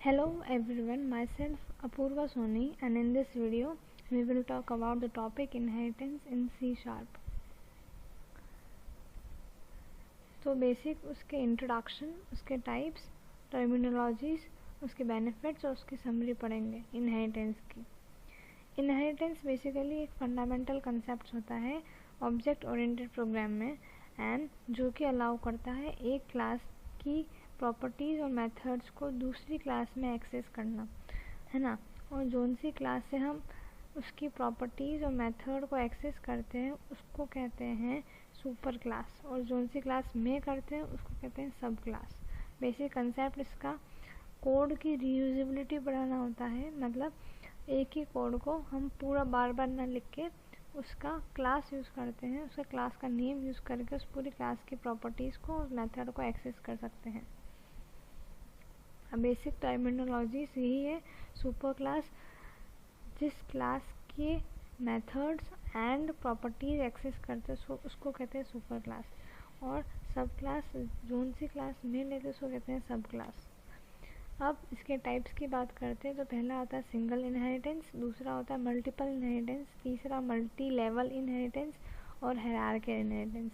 Hello everyone, myself Apurva Soni, and in this video we will talk about the topic inheritance in C Sharp. तो basic उसके introduction, उसके types, terminologies, उसके benefits और उसकी summary पढ़ेंगे inheritance की। Inheritance basically एक fundamental concept होता है ऑब्जेक्ट ओरिएंटेड प्रोग्राम में, एंड जो कि अलाउ करता है एक क्लास की प्रॉपर्टीज़ और मेथड्स को दूसरी क्लास में एक्सेस करना, है ना। और जोन सी क्लास से हम उसकी प्रॉपर्टीज़ और मेथड को एक्सेस करते हैं उसको कहते हैं सुपर क्लास, और जोन सी क्लास में करते हैं उसको कहते हैं सब क्लास। बेसिक कंसेप्ट इसका कोड की रीयूजेबिलिटी बढ़ाना होता है, मतलब एक ही कोड को हम पूरा बार बार ना लिख के उसका क्लास यूज़ करते हैं, उसका क्लास का नेम यूज़ करके उस पूरी क्लास की प्रॉपर्टीज़ को और मेथड को एक्सेस कर सकते हैं। बेसिक टर्मिनोलॉजी यही है। सुपर क्लास जिस क्लास के मेथड्स एंड प्रॉपर्टीज एक्सेस करते हैं उसको कहते हैं सुपर क्लास, और सब क्लास जोन सी क्लास में लेते हैं उसको कहते हैं सब क्लास। अब इसके टाइप्स की बात करते हैं तो पहला आता है सिंगल इनहेरिटेंस, दूसरा होता है मल्टीपल इनहेरिटेंस, तीसरा मल्टी लेवल इनहेरिटेंस और hierarchical inheritance.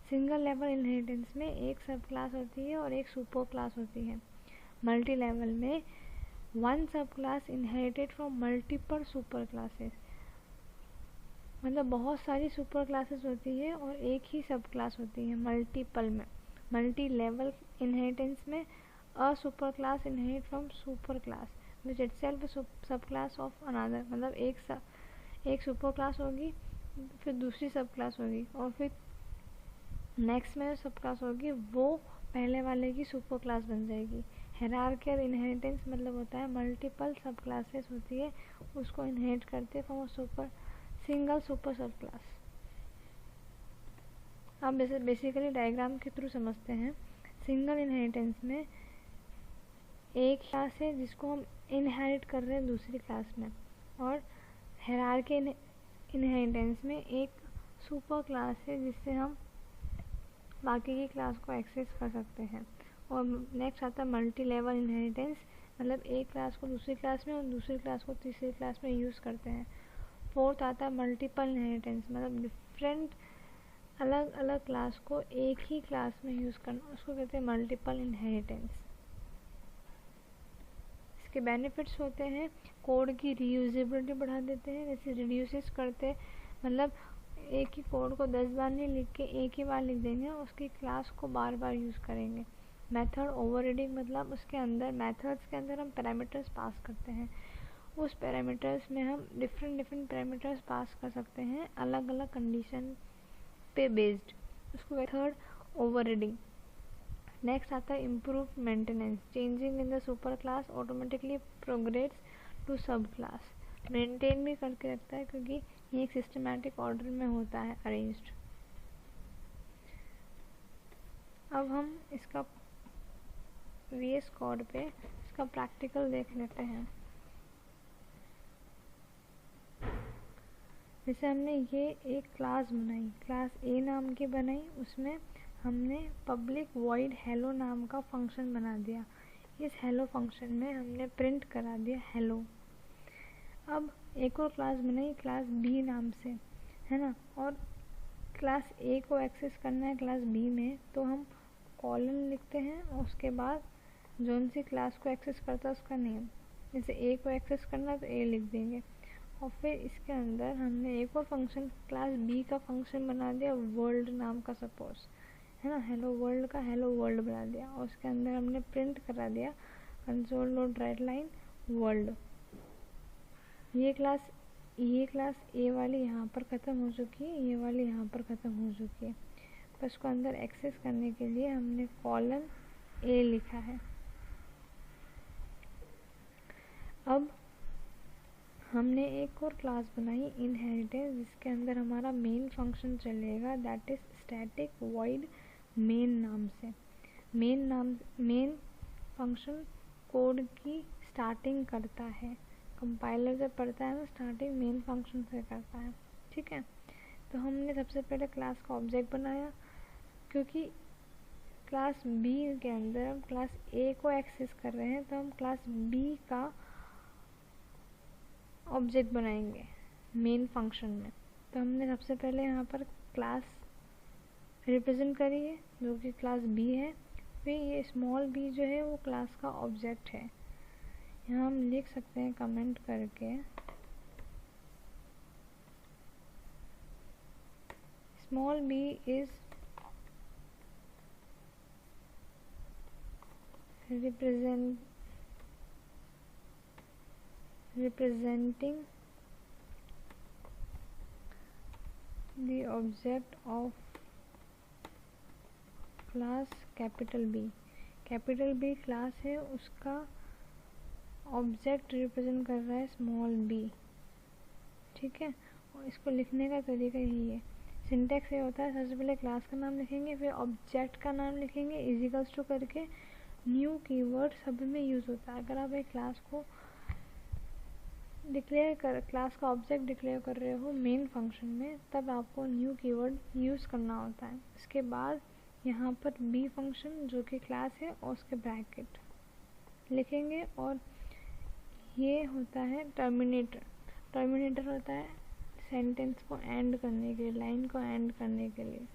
Single level inheritance में एक सब क्लास होती है और एक सुपर क्लास होती है। मल्टी लेवल में वन सब class inherited from multiple super classes, मतलब बहुत सारी सुपर क्लासेस होती है और एक ही सब क्लास होती है मल्टीपल में। मल्टी लेवल इनहेरिटेंस में a super class inherit from super class which itself सब क्लास ऑफ अनदर, मतलब एक सुपर क्लास होगी, फिर दूसरी सब क्लास होगी, और फिर नेक्स्ट में सब क्लास होगी वो पहले वाले की सुपर क्लास बन जाएगी। हायरार्किकल इनहेरिटेंस मतलब होता है मल्टीपल सब क्लासेस होती है उसको इनहेरिट करते फ्रॉम सिंगल सुपर सब क्लास। अब बेसिकली डायग्राम के थ्रू समझते हैं। सिंगल इनहेरिटेंस में एक क्लास है जिसको हम इनहेरिट कर रहे हैं दूसरी क्लास में, और हायरार्किकल इनहेरिटेंस में एक सुपर क्लास है जिससे हम बाकी की क्लास को एक्सेस कर सकते हैं। और नेक्स्ट आता है मल्टी लेवल इनहेरिटेंस, मतलब एक क्लास को दूसरी क्लास में और दूसरी क्लास को तीसरी क्लास में यूज़ करते हैं। फोर्थ आता है मल्टीपल इनहेरिटेंस, मतलब डिफरेंट अलग अलग क्लास को एक ही क्लास में यूज़ करना, उसको कहते हैं मल्टीपल इनहेरिटेंस। इसके बेनिफिट्स होते हैं कोड की रीयूजेबिलिटी बढ़ा देते हैं, जैसे रिड्यूसेस करते, मतलब एक ही कोड को 10 बार नहीं लिख के एक ही बार लिख देंगे, उसकी क्लास को बार बार यूज़ करेंगे। मेथड ओवररीडिंग, मतलब उसके अंदर मेथड्स के अंदर हम पैरामीटर्स पास करते हैं, उस पैरामीटर्स में हम डिफरेंट पैरामीटर्स पास कर सकते हैं अलग अलग कंडीशन पे बेस्ड, उसको मेथड ओवररीडिंग। नेक्स्ट आता है improve maintenance, changing in the super class automatically progress to sub class, maintain भी करके रखता है क्योंकि ये एक सिस्टमैटिक ऑर्डर में होता है अरेंज्ड। अब हम इसका VS कोड पे इसका प्रैक्टिकल देख लेते हैं। जैसे हमने ये एक क्लास बनाई, क्लास A नाम की बनाई, उसमें हमने पब्लिक वॉइड हेलो नाम का फंक्शन बना दिया। इस हेलो फंक्शन में हमने प्रिंट करा दिया हेलो। अब एक और क्लास बनाई क्लास B नाम से, है ना, और क्लास A को एक्सेस करना है क्लास B में, तो हम कॉलन लिखते हैं और उसके बाद जोन सी क्लास को एक्सेस करता है उसका नेम, जैसे A को एक्सेस करना है तो A लिख देंगे। और फिर इसके अंदर हमने एक और फंक्शन क्लास B का फंक्शन बना दिया वर्ल्ड नाम का, सपोज, है ना, हेलो वर्ल्ड का हेलो वर्ल्ड बना दिया, और उसके अंदर हमने प्रिंट करा दिया console dot right line world. ये क्लास A वाली यहाँ पर ख़त्म हो चुकी है, ये वाली यहाँ पर ख़त्म हो चुकी है, पर इसको अंदर एक्सेस करने के लिए हमने कॉलन A लिखा है। अब हमने एक और क्लास बनाई इनहेरिटेंस, जिसके अंदर हमारा मेन फंक्शन चलेगा, that is static void main नाम से। मेन फंक्शन कोड की स्टार्टिंग करता है, कंपाइलर जब पढ़ता है ना स्टार्टिंग मेन फंक्शन से करता है, ठीक है। तो हमने सबसे पहले क्लास का ऑब्जेक्ट बनाया, क्योंकि क्लास बी के अंदर हम क्लास ए को एक्सेस कर रहे हैं, तो हम क्लास बी का ऑब्जेक्ट बनाएंगे मेन फंक्शन में। तो हमने सबसे पहले यहाँ पर क्लास रिप्रेजेंट करी है जो कि क्लास बी है। फिर ये स्मॉल बी जो है वो क्लास का ऑब्जेक्ट है। यहाँ हम लिख सकते हैं कमेंट करके, small B is representing the object of class capital B। Capital B class है, उसका ऑब्जेक्ट रिप्रेजेंट कर रहा है स्मॉल बी। ठीक है, और इसको लिखने का तरीका यही है। सिंटैक्स ये होता है, सबसे पहले क्लास का नाम लिखेंगे, फिर ऑब्जेक्ट का नाम लिखेंगे इजिकल्स टू करके। न्यू कीवर्ड सब में यूज़ होता है। अगर आप एक क्लास को क्लास का ऑब्जेक्ट डिक्लेयर कर रहे हो मेन फंक्शन में, तब आपको न्यू कीवर्ड यूज़ करना होता है। इसके बाद यहाँ पर बी फंक्शन जो कि क्लास है और उसके ब्रैकेट लिखेंगे, और ये होता है टर्मिनेटर। टर्मिनेटर होता है सेंटेंस को एंड करने के लिए, लाइन को एंड करने के लिए।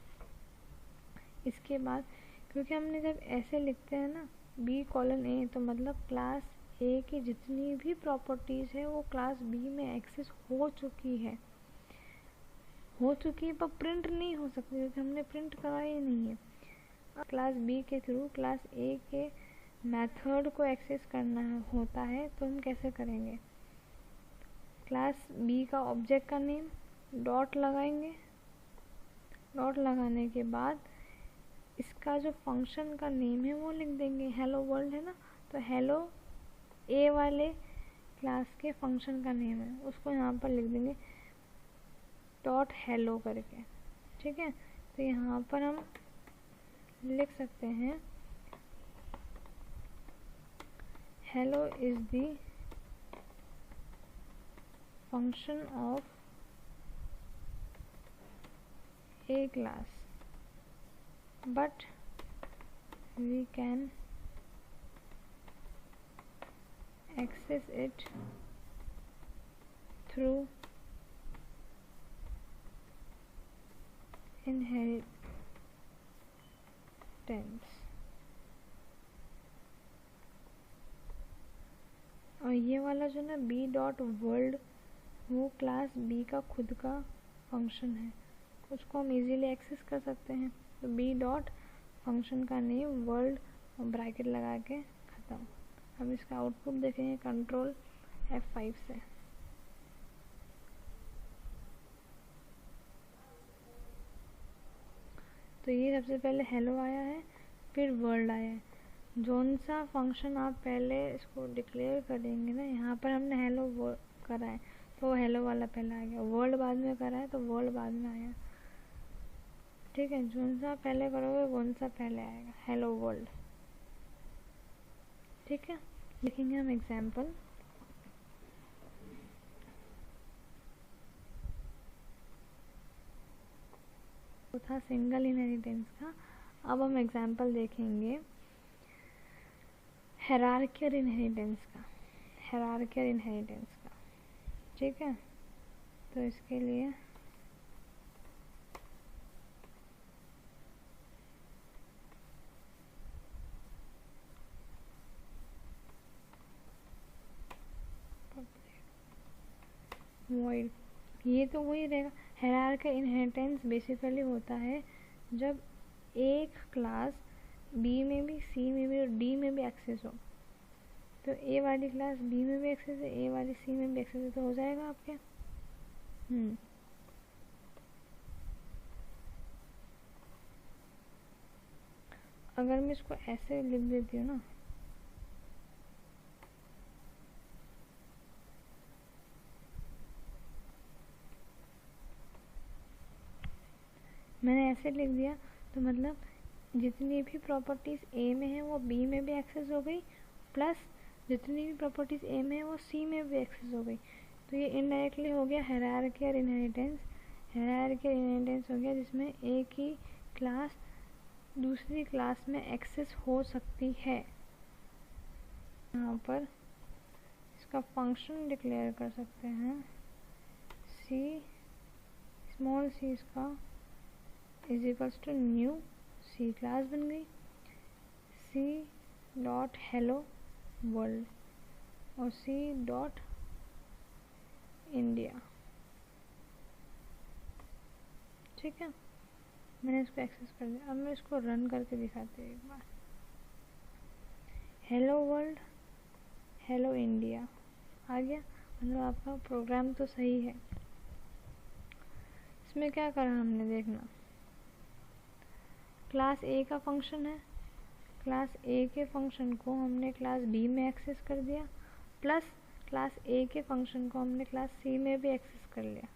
इसके बाद क्योंकि हमने जब ऐसे लिखते हैं ना B:A, तो मतलब क्लास ए की जितनी भी प्रॉपर्टीज़ है वो क्लास बी में एक्सेस हो चुकी है पर प्रिंट नहीं हो सकती क्योंकि हमने प्रिंट करा ही नहीं है। क्लास बी के थ्रू क्लास ए के मेथड को एक्सेस करना होता है, तो हम कैसे करेंगे? क्लास बी का ऑब्जेक्ट का नेम डॉट लगाएंगे। डॉट लगाने के बाद इसका जो फंक्शन का नेम है वो लिख देंगे। हेलो वर्ल्ड है ना, तो हेलो ए वाले क्लास के फंक्शन का नेम है, उसको यहाँ पर लिख देंगे डॉट हेलो करके। ठीक है, तो यहाँ पर हम लिख सकते हैं hello is the function of A class, but we can access it through inheritance। और ये वाला जो ना बी डॉट वर्ल्ड, वो क्लास बी का खुद का फंक्शन है, उसको हम इजीली एक्सेस कर सकते हैं। तो बी डॉट फंक्शन का नेम वर्ल्ड और ब्रैकेट लगा के ख़त्म। अब इसका आउटपुट देखेंगे कंट्रोल F5 से। तो ये सबसे पहले हेलो आया है, फिर वर्ल्ड आया है। जोन सा फंक्शन आप पहले इसको डिक्लेयर करेंगे ना, यहाँ पर हमने हेलो करा है तो हेलो वाला पहले आ गया, वर्ल्ड बाद में करा है तो वर्ल्ड बाद में आया। ठीक है, जोन सा पहले करोगे वन सा पहले आएगा, हेलो वर्ल्ड। ठीक है, लिखेंगे हम एग्जाम्पल। तो था सिंगल इनहेरिटेंस का। अब हम एग्जाम्पल देखेंगे हायरार्किकल इनहेरिटेंस का। हायरार्किकल इनहेरिटेंस का, ठीक है। तो इसके लिए वॉइड, ये तो वही रहेगा। हायरार्किकल इनहेरिटेंस बेसिकली होता है जब एक क्लास बी में भी, सी में भी और डी में भी एक्सेस हो। तो ए वाली क्लास बी में भी एक्सेस है, ए वाली सी में भी एक्सेस है, तो हो जाएगा आपके। अगर मैं इसको ऐसे लिख देती हूँ ना, मैंने ऐसे लिख दिया, तो मतलब जितनी भी प्रॉपर्टीज़ ए में है वो बी में भी एक्सेस हो गई, प्लस जितनी भी प्रॉपर्टीज़ ए में है वो सी में भी एक्सेस हो गई। तो ये इनडायरेक्टली हो गया हायरार्किकल इनहेरिटेंस। हायरार्किकल इनहेरिटेंस हो गया जिसमें एक ही क्लास दूसरी क्लास में एक्सेस हो सकती है। यहाँ पर इसका फंक्शन डिक्लेयर कर सकते हैं, सी स्मॉल सी इसका is equals to new, C class बन गई, सी डॉट हेलो वर्ल्ड और सी डॉट इंडिया। ठीक है, मैंने इसको एक्सेस कर दिया। अब मैं इसको रन करके दिखाती हूँ एक बार। हेलो वर्ल्ड, हेलो इंडिया आ गया, मतलब आपका प्रोग्राम तो सही है। इसमें क्या करा हमने, देखना, क्लास ए का फंक्शन है, क्लास ए के फंक्शन को हमने क्लास बी में एक्सेस कर दिया, प्लस क्लास ए के फंक्शन को हमने क्लास सी में भी एक्सेस कर लिया।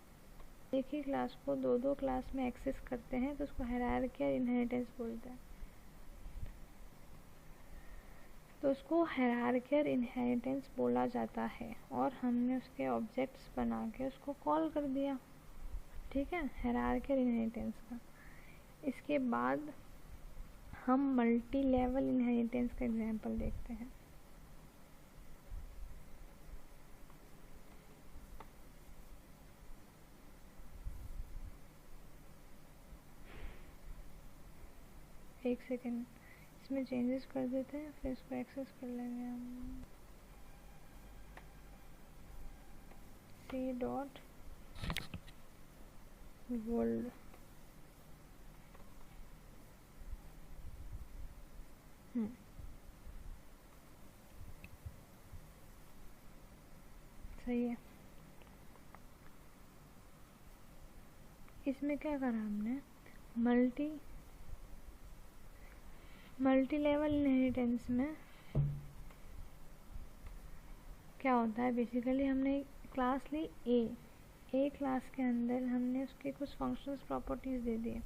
एक ही क्लास को दो दो क्लास में एक्सेस करते हैं तो उसको हायरार्की और इनहेरिटेंस बोलते हैं। तो उसको हायरार्की और इनहेरिटेंस बोला जाता है और हमने उसके ऑब्जेक्ट्स बना के उसको कॉल कर दिया। ठीक है, हायरार्की और इनहेरिटेंस का। इसके बाद हम मल्टी लेवल इनहेरिटेंस का एग्जांपल देखते हैं। एक सेकेंड, इसमें चेंजेस कर देते हैं, फिर इसको एक्सेस कर लेंगे हम। सी डॉट वर्ल्ड, सही है। इसमें क्या करा हमने, मल्टी लेवल इनहेरिटेंस में क्या होता है, बेसिकली हमने क्लास ली ए क्लास के अंदर हमने उसके कुछ फंक्शंस प्रॉपर्टीज दे दिए,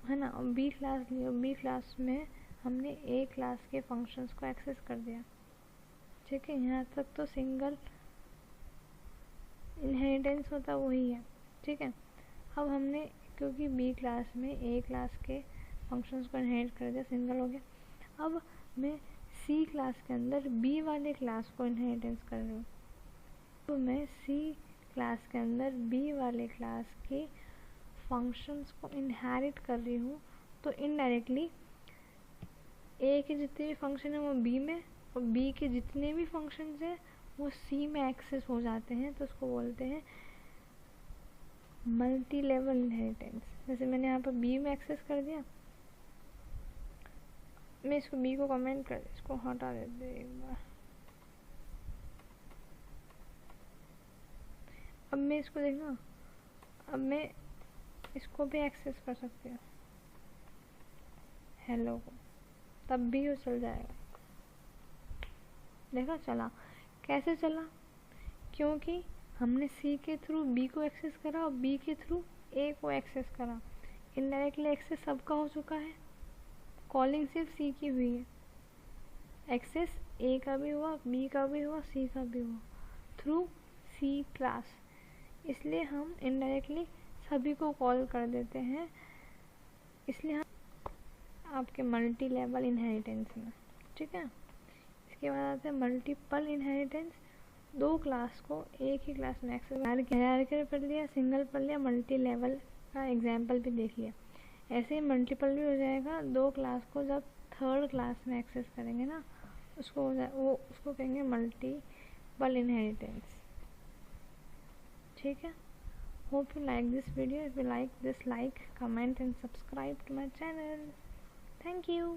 है ना, और बी क्लास ली और बी क्लास में हमने ए क्लास के फंक्शंस को एक्सेस कर दिया। ठीक है, यहाँ तक तो सिंगल इनहेरिटेंस होता वही है। ठीक है, अब हमने क्योंकि बी क्लास में ए क्लास के फंक्शंस को इनहेरिट कर दिया, सिंगल हो गया। अब मैं सी क्लास के अंदर बी वाले क्लास को इनहेरिटेंस कर रही हूँ, तो मैं सी क्लास के अंदर बी वाले क्लास के फंक्शंस को इनहेरिट कर रही हूँ, तो इनडायरेक्टली ए के जितने भी फंक्शन हैं वो बी में और बी के जितने भी फंक्शंस हैं वो सी में एक्सेस हो जाते हैं। तो उसको बोलते हैं मल्टी लेवल इनहेरिटेंस। जैसे मैंने यहाँ पर बी में एक्सेस कर दिया, मैं इसको बी को कमेंट कर इसको हटा देते एक बार। अब मैं इसको देखना, अब मैं इसको भी एक्सेस कर सकती हूँ हेलो को, तब भी वो चल जाएगा। देखा चला, कैसे चला, क्योंकि हमने सी के थ्रू बी को एक्सेस करा और बी के थ्रू ए को एक्सेस करा। इनडायरेक्टली एक्सेस सबका हो चुका है, कॉलिंग सिर्फ सी की हुई है। एक्सेस ए का भी हुआ, बी का भी हुआ, सी का भी हुआ थ्रू सी क्लास, इसलिए हम इनडायरेक्टली सभी को कॉल कर देते हैं। इसलिए हम आपके मल्टी लेवल इनहेरिटेंस में। ठीक है, इसके बाद आते हैं मल्टीपल इनहेरिटेंस। दो क्लास को एक ही क्लास में एक्सेस हायरार्की पढ़ लिया, सिंगल पढ़ लिया, मल्टी लेवल का एग्जांपल भी देख लिया। ऐसे ही मल्टीपल भी हो जाएगा, दो क्लास को जब थर्ड क्लास में एक्सेस करेंगे ना उसको कहेंगे मल्टीपल इनहेरिटेंस। ठीक है, hope you like this video. If you like this, like, comment and subscribe to my channel. Thank you.